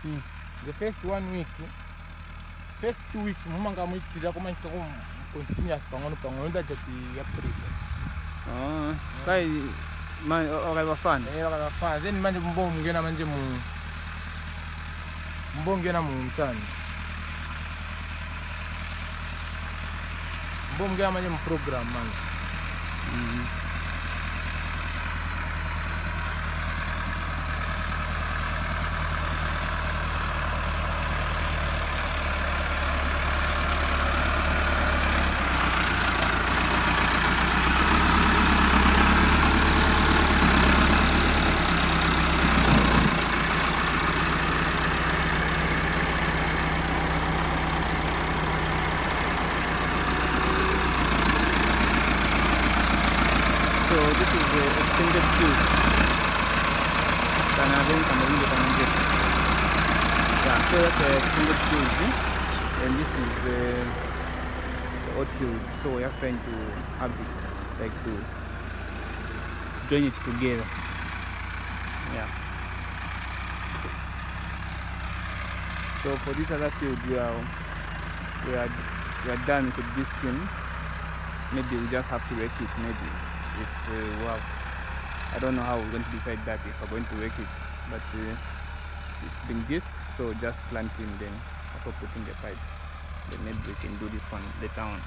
The first 1 week, first 2 weeks, mumanga muitira kumanyika continuous pang'ono that just April. Kai man wakabafana. Wakabafana. Then manje mbongena manje mbongena mu mchani. Mbongena manje mu program manje. So this is the extended fuse. Yeah, so that's the extended fuse, and this is the old fuse. So we are trying to have it, like to join it together. Yeah. So for this other field, we are done with this skin. Maybe we just have to rake it. Maybe if we have, I don't know how we're going to decide that if we're going to rake it, but it's been disc, so just planting, then also putting the pipe. Then maybe we can do this one later on.